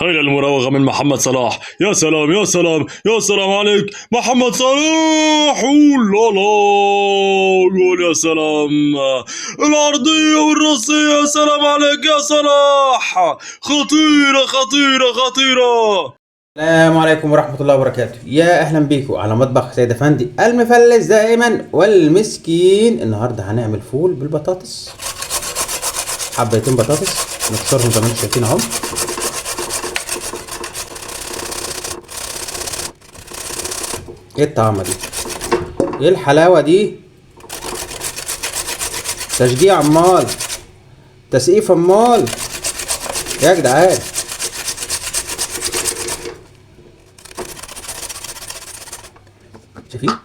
هيا المراوغة من محمد صلاح. يا سلام يا سلام يا سلام عليك محمد صلاح. لا لا، قول يا سلام. العرضية والرأسية، يا سلام عليك يا صلاح. خطيرة خطيرة خطيرة. السلام عليكم ورحمة الله وبركاته. يا أهلا بيكم على مطبخ سيد أفندي المفلس دائما والمسكين. النهاردة هنعمل فول بالبطاطس، حبيتين بطاطس نكسرهم زي ما انتم شايفين اهو. ايه الطعمة دي؟ ايه الحلاوة دي؟ تشجيع امال، تسقيف امال يا جدعان. شايفين؟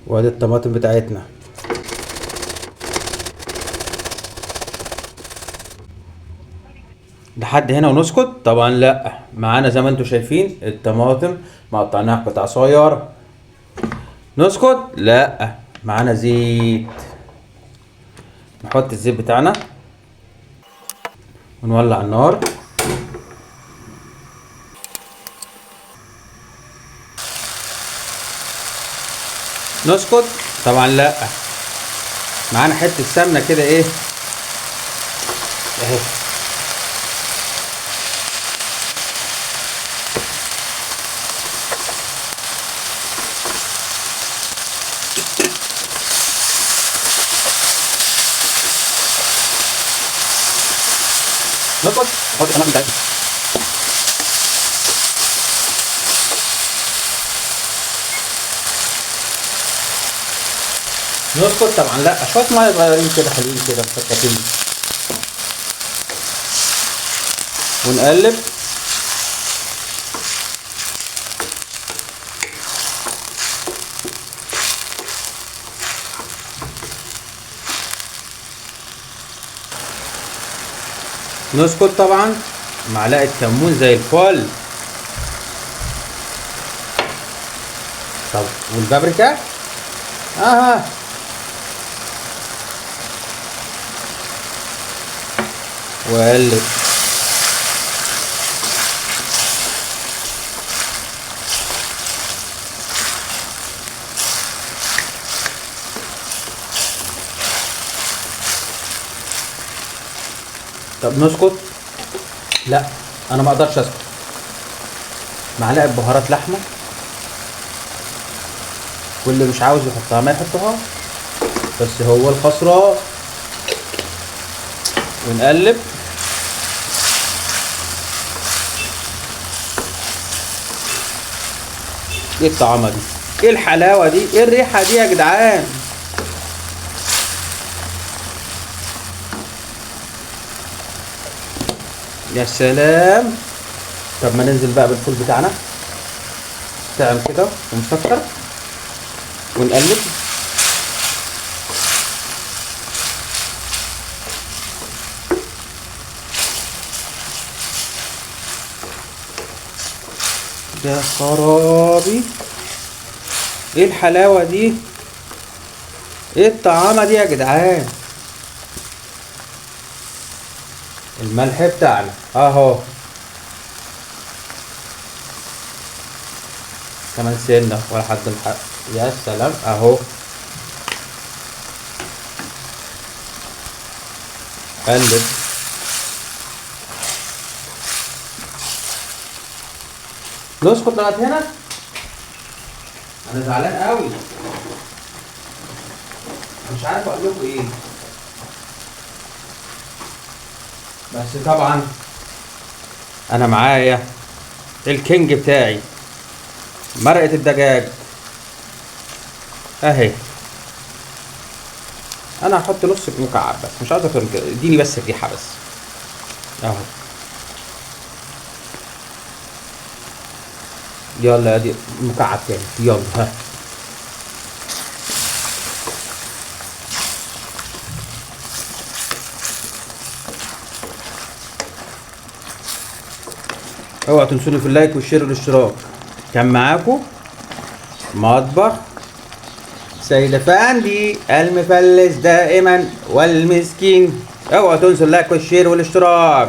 وادي الطماطم بتاعتنا. لحد هنا ونسكت؟ طبعا لا، معانا زي ما انتم شايفين الطماطم مقطعناها قطع صغيره. نسكت؟ لا، معانا زيت. نحط الزيت بتاعنا ونولع النار. نسكت؟ طبعا لا، معانا حته سمنه كده ايه اهي. نسكت؟ نحط الطماطم بتاعتنا. نسكت؟ طبعا لا، شويه ميه صغيرين كده حلوين كده مفككين. ونقلب. نسكت طبعا. معلقه كمون زي الفل. طب والبابريكا اها. وقلب. طب نسكت؟ لا، انا ما اقدرش اسكت. معلقه بهارات لحمه، واللي مش عاوز يحطها ما يحطها، بس هو الخسران. ونقلب. ايه الطعمه دي؟ ايه الحلاوه دي؟ ايه الريحه دي يا جدعان؟ يا سلام. طب ما ننزل بقى بالفول بتاعنا طعم كده ومسكر ونقلب. يا خرابي، ايه الحلاوه دي؟ ايه الطعامه دي يا جدعان؟ الملح بتاعنا اهو، كمان سنه ولا حد الحق. يا سلام اهو. قلب. نسكت لغايه هنا؟ انا زعلان قوي، مش عارف اقول لكم ايه. بس طبعا انا معايا الكينج بتاعي، مرقه الدجاج اهي. انا هحط نص مكعب بس، مش عايز اكتر من كده، اديني بس الريحه بس اهو. يلا ادي مكعب تاني، يلا ها. اوعوا تنسوني في اللايك والشير والاشتراك. كان معاكم مطبخ سيد افندي المفلس دائما والمسكين. اوعوا تنسوا اللايك والشير والاشتراك.